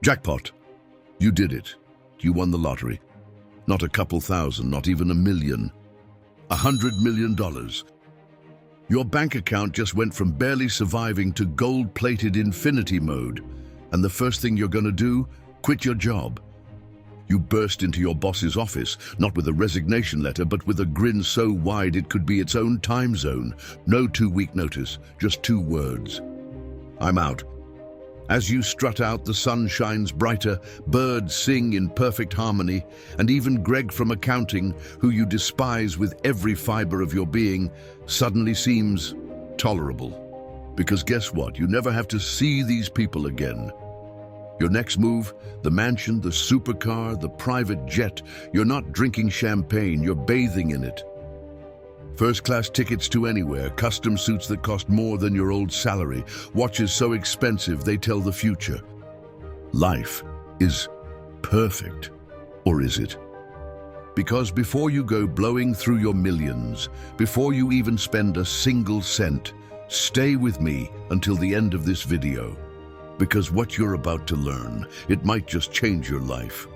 Jackpot. You did it. You won the lottery. Not a couple thousand, not even $1 million. $100 million. Your bank account just went from barely surviving to gold-plated infinity mode. And the first thing you're gonna do? Quit your job. You burst into your boss's office, not with a resignation letter, but with a grin so wide it could be its own time zone. No 2-week notice, just 2 words. I'm out. As you strut out, the sun shines brighter, birds sing in perfect harmony, and even Greg from accounting, who you despise with every fiber of your being, suddenly seems tolerable. Because guess what? You never have to see these people again. Your next move, the mansion, the supercar, the private jet, you're not drinking champagne, you're bathing in it. First-class tickets to anywhere, custom suits that cost more than your old salary, watches so expensive they tell the future. Life is perfect, or is it? Because before you go blowing through your millions, before you even spend a single cent, stay with me until the end of this video. Because what you're about to learn, it might just change your life.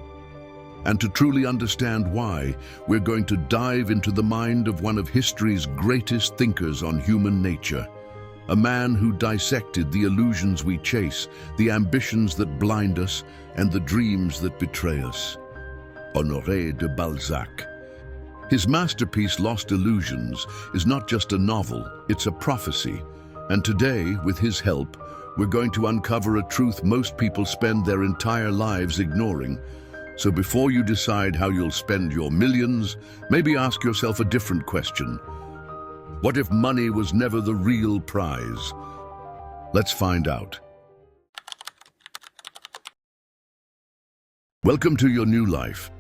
And to truly understand why, we're going to dive into the mind of one of history's greatest thinkers on human nature. A man who dissected the illusions we chase, the ambitions that blind us, and the dreams that betray us. Honoré de Balzac. His masterpiece, Lost Illusions, is not just a novel, it's a prophecy. And today, with his help, we're going to uncover a truth most people spend their entire lives ignoring. So before you decide how you'll spend your millions, maybe ask yourself a different question. What if money was never the real prize? Let's find out. Welcome to your new life.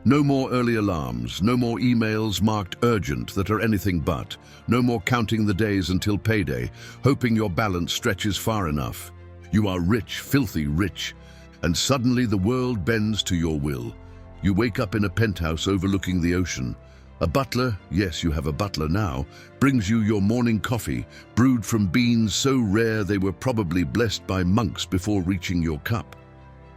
No more early alarms, no more emails marked urgent that are anything but, no more counting the days until payday, hoping your balance stretches far enough. You are rich, filthy rich. And suddenly the world bends to your will. You wake up in a penthouse overlooking the ocean. A butler, yes, you have a butler now, brings you your morning coffee, brewed from beans so rare they were probably blessed by monks before reaching your cup.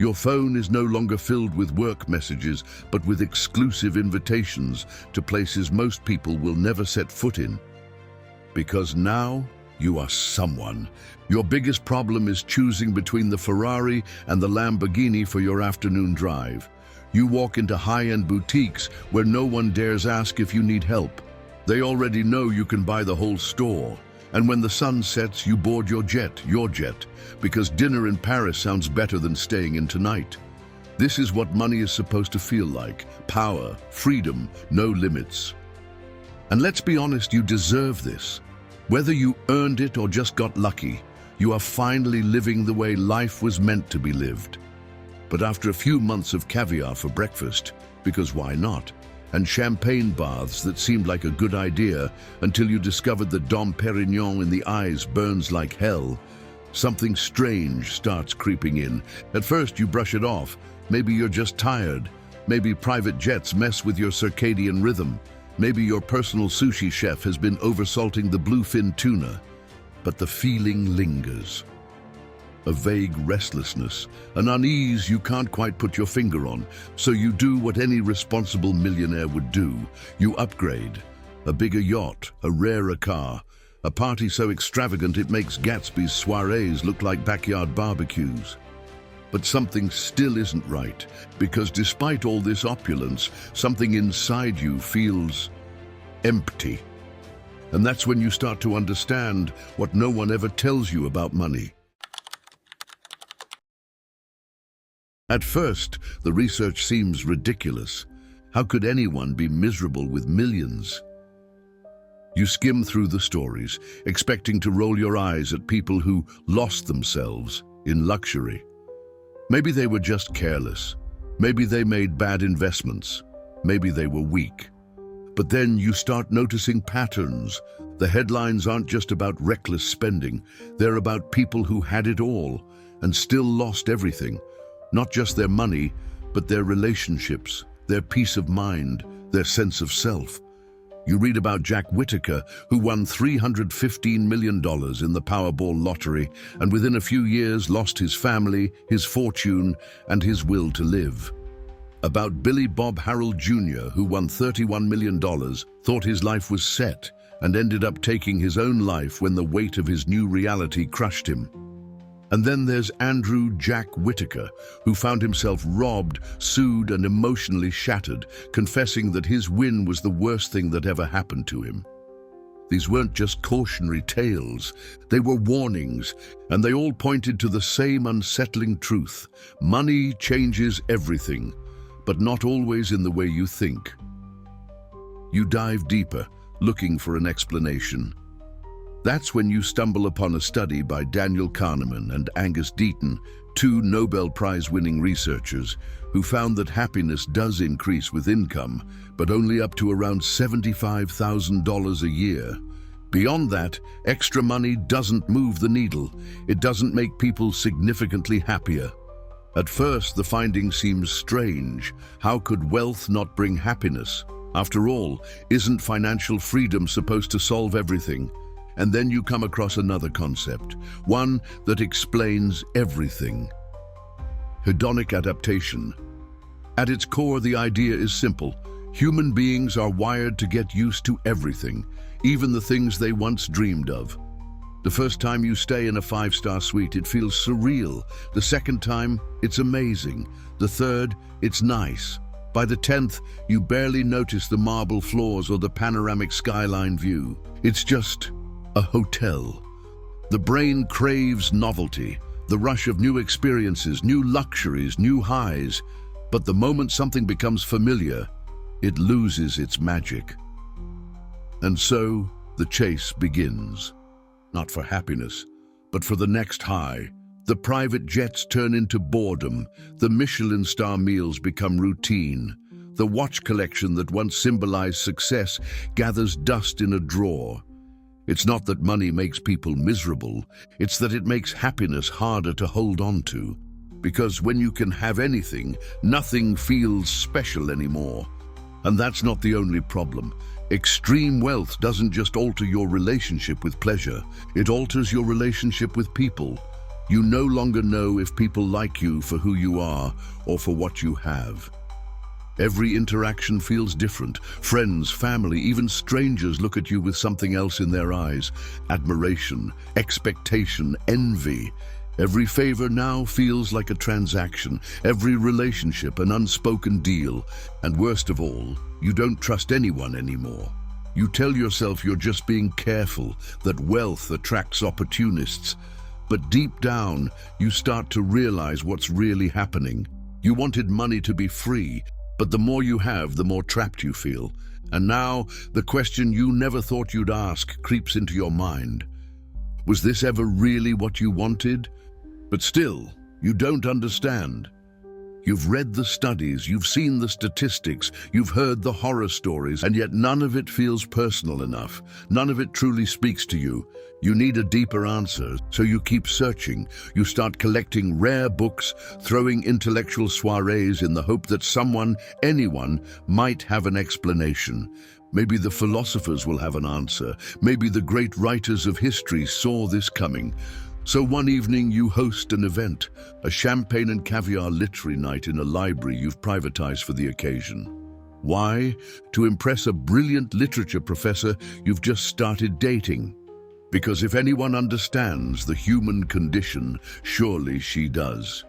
Your phone is no longer filled with work messages, but with exclusive invitations to places most people will never set foot in. Because now, you are someone. Your biggest problem is choosing between the Ferrari and the Lamborghini for your afternoon drive. You walk into high-end boutiques where no one dares ask if you need help. They already know you can buy the whole store. And when the sun sets, you board your jet, because dinner in Paris sounds better than staying in tonight. This is what money is supposed to feel like. Power, freedom, no limits. And let's be honest, you deserve this. Whether you earned it or just got lucky, you are finally living the way life was meant to be lived. But after a few months of caviar for breakfast, because why not, and champagne baths that seemed like a good idea until you discovered that Dom Perignon in the eyes burns like hell, something strange starts creeping in. At first you brush it off. Maybe you're just tired. Maybe private jets mess with your circadian rhythm. Maybe your personal sushi chef has been oversalting the bluefin tuna. But the feeling lingers. A vague restlessness, an unease you can't quite put your finger on. So you do what any responsible millionaire would do. You upgrade. A bigger yacht, a rarer car, a party so extravagant it makes Gatsby's soirees look like backyard barbecues. But something still isn't right, because despite all this opulence, something inside you feels empty. And that's when you start to understand what no one ever tells you about money. At first, the research seems ridiculous. How could anyone be miserable with millions? You skim through the stories, expecting to roll your eyes at people who lost themselves in luxury. Maybe they were just careless. Maybe they made bad investments. Maybe they were weak. But then you start noticing patterns. The headlines aren't just about reckless spending. They're about people who had it all and still lost everything. Not just their money, but their relationships, their peace of mind, their sense of self. You read about Jack Whittaker, who won $315 million in the Powerball lottery and within a few years lost his family, his fortune, and his will to live. About Billy Bob Harold Jr., who won $31 million, thought his life was set, and ended up taking his own life when the weight of his new reality crushed him. And then there's Andrew Jack Whittaker, who found himself robbed, sued, and emotionally shattered, confessing that his win was the worst thing that ever happened to him. These weren't just cautionary tales, they were warnings, and they all pointed to the same unsettling truth. Money changes everything, but not always in the way you think. You dive deeper, looking for an explanation. That's when you stumble upon a study by Daniel Kahneman and Angus Deaton, two Nobel Prize-winning researchers, who found that happiness does increase with income, but only up to around $75,000 a year. Beyond that, extra money doesn't move the needle. It doesn't make people significantly happier. At first, the finding seems strange. How could wealth not bring happiness? After all, isn't financial freedom supposed to solve everything? And then you come across another concept, one that explains everything. Hedonic adaptation. At its core, the idea is simple. Human beings are wired to get used to everything, even the things they once dreamed of. The first time you stay in a five-star suite, it feels surreal. The second time, it's amazing. The third, it's nice. By the 10th, you barely notice the marble floors or the panoramic skyline view. It's just a hotel. The brain craves novelty, the rush of new experiences, new luxuries, new highs. But the moment something becomes familiar, it loses its magic. And so, the chase begins. Not for happiness, but for the next high. The private jets turn into boredom. The Michelin star meals become routine. The watch collection that once symbolized success gathers dust in a drawer. It's not that money makes people miserable, it's that it makes happiness harder to hold on to. Because when you can have anything, nothing feels special anymore. And that's not the only problem. Extreme wealth doesn't just alter your relationship with pleasure, it alters your relationship with people. You no longer know if people like you for who you are or for what you have. Every interaction feels different. Friends, family, even strangers look at you with something else in their eyes. Admiration, expectation, envy. Every favor now feels like a transaction. Every relationship an unspoken deal. And worst of all, you don't trust anyone anymore. You tell yourself you're just being careful, that wealth attracts opportunists. But deep down, you start to realize what's really happening. You wanted money to be free, but the more you have, the more trapped you feel. And now, the question you never thought you'd ask creeps into your mind. Was this ever really what you wanted? But still, you don't understand. You've read the studies, you've seen the statistics, you've heard the horror stories, and yet none of it feels personal enough. None of it truly speaks to you. You need a deeper answer, so you keep searching. You start collecting rare books, throwing intellectual soirees in the hope that someone, anyone, might have an explanation. Maybe the philosophers will have an answer. Maybe the great writers of history saw this coming. So one evening you host an event, a champagne and caviar literary night in a library you've privatized for the occasion. Why? To impress a brilliant literature professor you've just started dating. Because if anyone understands the human condition, surely she does.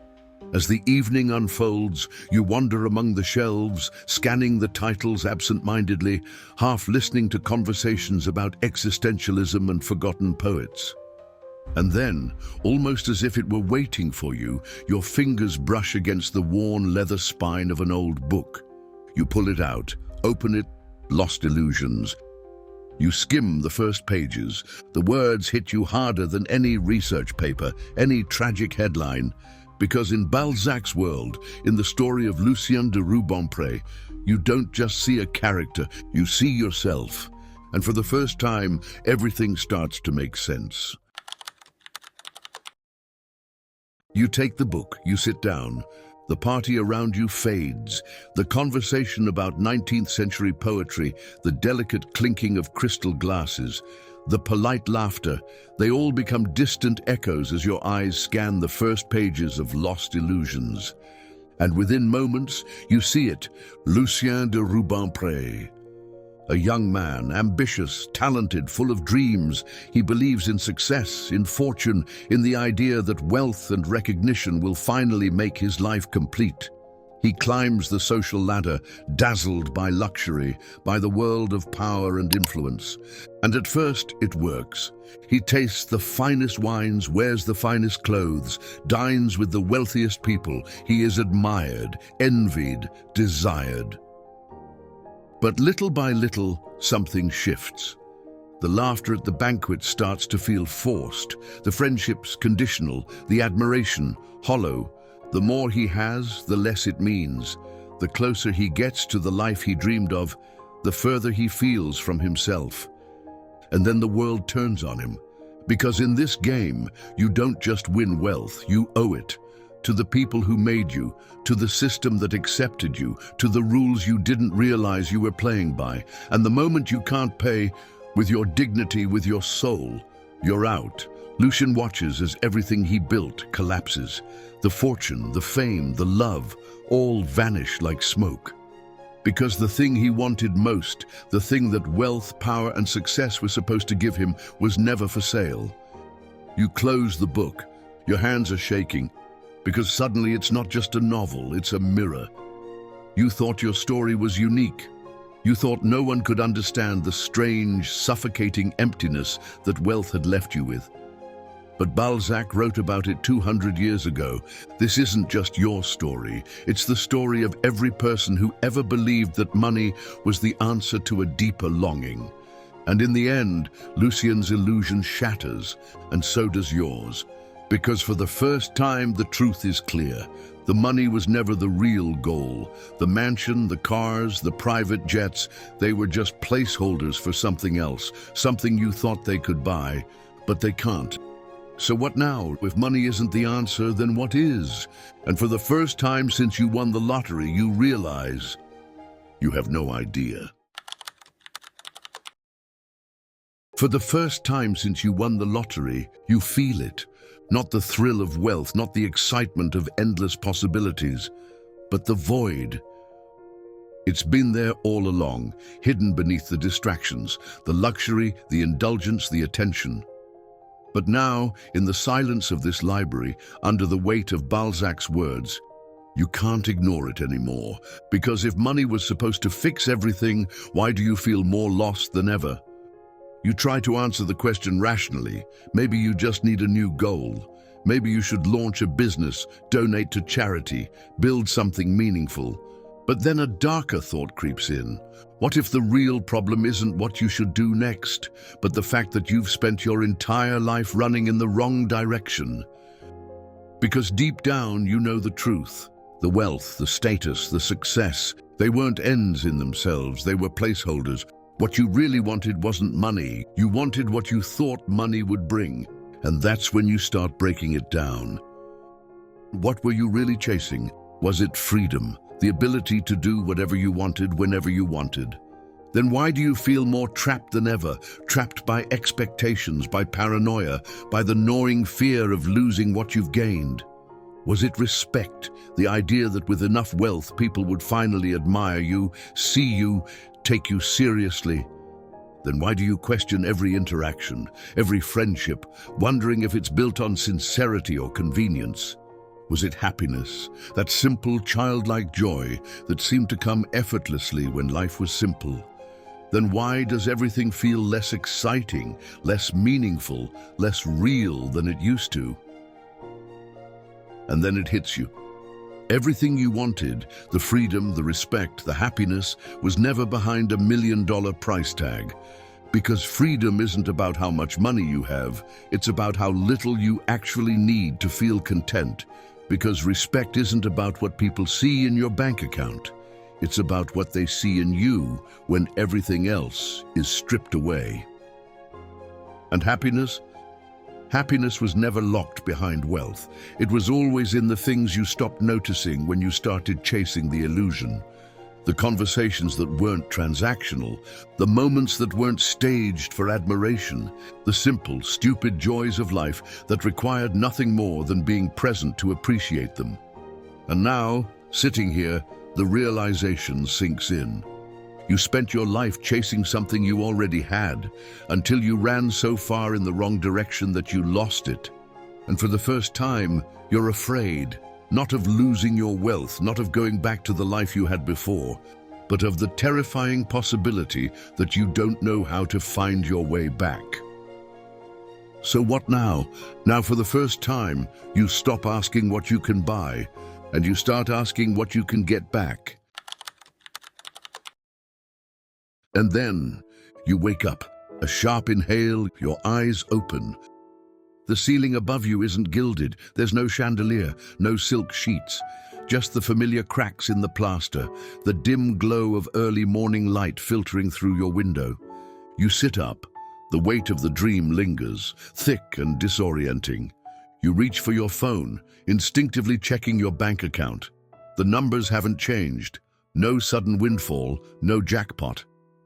As the evening unfolds, you wander among the shelves, scanning the titles absent-mindedly, half listening to conversations about existentialism and forgotten poets. And then, almost as if it were waiting for you, your fingers brush against the worn leather spine of an old book. You pull it out, open it, lost illusions. You skim the first pages. The words hit you harder than any research paper, any tragic headline. Because in Balzac's world, in the story of Lucien de Rubempré, you don't just see a character, you see yourself. And for the first time, everything starts to make sense. You take the book, you sit down. The party around you fades. The conversation about 19th century poetry, the delicate clinking of crystal glasses, the polite laughter, they all become distant echoes as your eyes scan the first pages of Lost Illusions. And within moments, you see it, Lucien de Rubempré. A young man, ambitious, talented, full of dreams. He believes in success, in fortune, in the idea that wealth and recognition will finally make his life complete. He climbs the social ladder, dazzled by luxury, by the world of power and influence. And at first, it works. He tastes the finest wines, wears the finest clothes, dines with the wealthiest people. He is admired, envied, desired. But little by little, something shifts. The laughter at the banquet starts to feel forced, the friendships conditional, the admiration hollow. The more he has, the less it means. The closer he gets to the life he dreamed of, the further he feels from himself. And then the world turns on him. Because in this game, you don't just win wealth, you owe it. To the people who made you, to the system that accepted you, to the rules you didn't realize you were playing by. And the moment you can't pay, with your dignity, with your soul, you're out. Lucien watches as everything he built collapses. The fortune, the fame, the love, all vanish like smoke. Because the thing he wanted most, the thing that wealth, power, and success were supposed to give him, was never for sale. You close the book. Your hands are shaking. Because suddenly it's not just a novel, it's a mirror. You thought your story was unique. You thought no one could understand the strange, suffocating emptiness that wealth had left you with. But Balzac wrote about it 200 years ago. This isn't just your story. It's the story of every person who ever believed that money was the answer to a deeper longing. And in the end, Lucien's illusion shatters, and so does yours. Because for the first time, the truth is clear. The money was never the real goal. The mansion, the cars, the private jets, they were just placeholders for something else, something you thought they could buy, but they can't. So what now? If money isn't the answer, then what is? And for the first time since you won the lottery, you realize you have no idea. For the first time since you won the lottery, you feel it. Not the thrill of wealth, not the excitement of endless possibilities, but the void. It's been there all along, hidden beneath the distractions, the luxury, the indulgence, the attention. But now, in the silence of this library, under the weight of Balzac's words, you can't ignore it anymore. Because if money was supposed to fix everything, why do you feel more lost than ever? You try to answer the question rationally. Maybe you just need a new goal. Maybe you should launch a business, donate to charity, build something meaningful. But then a darker thought creeps in. What if the real problem isn't what you should do next, but the fact that you've spent your entire life running in the wrong direction? Because deep down, you know the truth. The wealth, the status, the success, they weren't ends in themselves, they were placeholders. What you really wanted wasn't money. You wanted what you thought money would bring. And that's when you start breaking it down. What were you really chasing? Was it freedom? The ability to do whatever you wanted whenever you wanted? Then why do you feel more trapped than ever? Trapped by expectations, by paranoia, by the gnawing fear of losing what you've gained? Was it respect? The idea that with enough wealth people would finally admire you, see you, take you seriously? Then why do you question every interaction, every friendship, wondering if it's built on sincerity or convenience? Was it happiness, that simple childlike joy that seemed to come effortlessly when life was simple? Then why does everything feel less exciting, less meaningful, less real than it used to? And then it hits you. Everything you wanted, the freedom, the respect, the happiness, was never behind $1 million price tag. Because freedom isn't about how much money you have, it's about how little you actually need to feel content. Because respect isn't about what people see in your bank account. It's about what they see in you when everything else is stripped away. And happiness? Happiness was never locked behind wealth. It was always in the things you stopped noticing when you started chasing the illusion. The conversations that weren't transactional, the moments that weren't staged for admiration, the simple, stupid joys of life that required nothing more than being present to appreciate them. And now, sitting here, the realization sinks in. You spent your life chasing something you already had, until you ran so far in the wrong direction that you lost it. And for the first time, you're afraid, not of losing your wealth, not of going back to the life you had before, but of the terrifying possibility that you don't know how to find your way back. So what now? Now for the first time, you stop asking what you can buy, and you start asking what you can get back. And then you wake up, a sharp inhale, your eyes open. The ceiling above you isn't gilded, there's no chandelier, no silk sheets, just the familiar cracks in the plaster, the dim glow of early morning light filtering through your window. You sit up, the weight of the dream lingers, thick and disorienting. You reach for your phone, instinctively checking your bank account. The numbers haven't changed, no sudden windfall, no jackpot.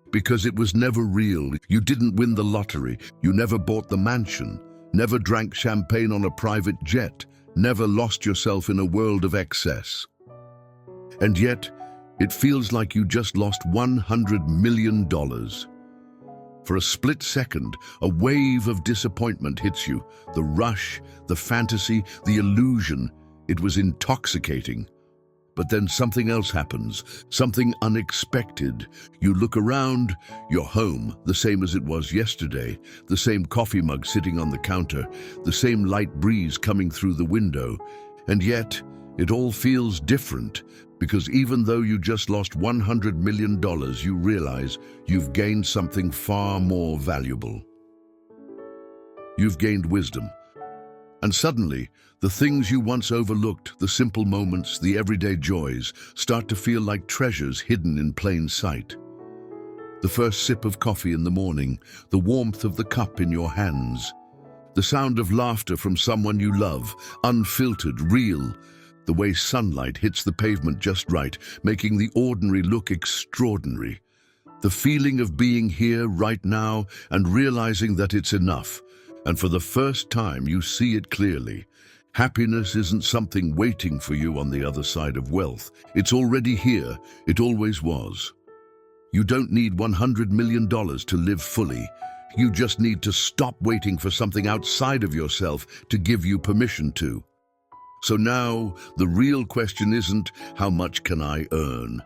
Because it was never real. You didn't win the lottery, you never bought the mansion, never drank champagne on a private jet, never lost yourself in a world of excess. And yet, it feels like you just lost $100 million. For a split second, a wave of disappointment hits you. The rush, the fantasy, the illusion. It was intoxicating. But then something else happens, something unexpected. You look around, you're home, the same as it was yesterday, the same coffee mug sitting on the counter, the same light breeze coming through the window. And yet, it all feels different, because even though you just lost $100 million, you realize you've gained something far more valuable. You've gained wisdom. And suddenly, the things you once overlooked, the simple moments, the everyday joys, start to feel like treasures hidden in plain sight. The first sip of coffee in the morning, the warmth of the cup in your hands, the sound of laughter from someone you love, unfiltered, real, the way sunlight hits the pavement just right, making the ordinary look extraordinary. The feeling of being here right now and realizing that it's enough. And for the first time, you see it clearly. Happiness isn't something waiting for you on the other side of wealth. It's already here. It always was. You don't need $100 million to live fully. You just need to stop waiting for something outside of yourself to give you permission to. So now, the real question isn't, how much can I earn?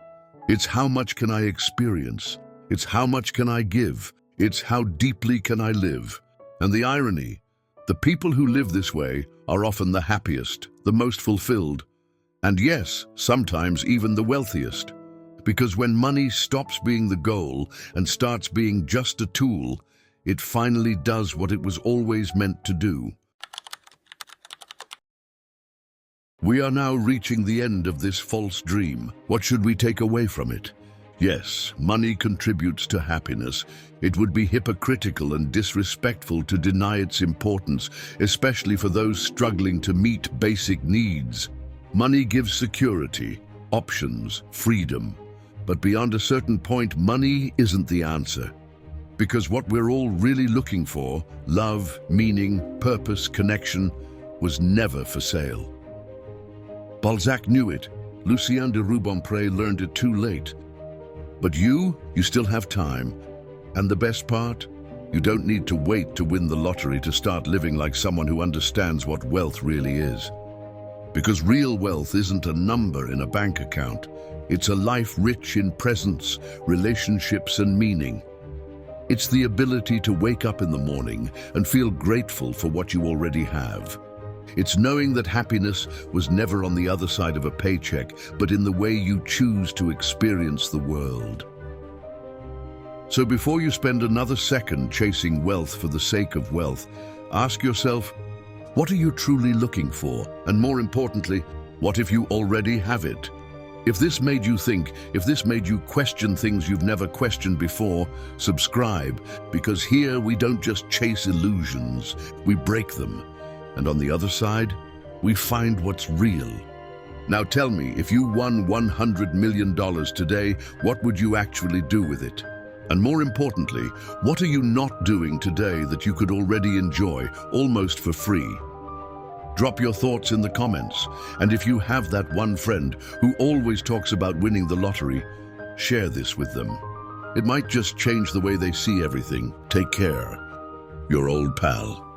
It's how much can I experience? It's how much can I give? It's how deeply can I live? And the irony, the people who live this way are often the happiest, the most fulfilled, and yes, sometimes even the wealthiest. Because when money stops being the goal and starts being just a tool, it finally does what it was always meant to do. We are now reaching the end of this false dream. What should we take away from it? Yes, money contributes to happiness. It would be hypocritical and disrespectful to deny its importance, especially for those struggling to meet basic needs. Money gives security, options, freedom. But beyond a certain point, money isn't the answer. Because what we're all really looking for, love, meaning, purpose, connection, was never for sale. Balzac knew it. Lucien de Rubempré learned it too late. But you still have time. And the best part? You don't need to wait to win the lottery to start living like someone who understands what wealth really is. Because real wealth isn't a number in a bank account. It's a life rich in presence, relationships, and meaning. It's the ability to wake up in the morning and feel grateful for what you already have. It's knowing that happiness was never on the other side of a paycheck, but in the way you choose to experience the world. So before you spend another second chasing wealth for the sake of wealth, ask yourself, what are you truly looking for? And more importantly, what if you already have it? If this made you think, if this made you question things you've never questioned before, subscribe, because here we don't just chase illusions, we break them. And on the other side, we find what's real. Now tell me, if you won $100 million today, what would you actually do with it? And more importantly, what are you not doing today that you could already enjoy, almost for free? Drop your thoughts in the comments, and if you have that one friend who always talks about winning the lottery, share this with them. It might just change the way they see everything. Take care. Your old pal.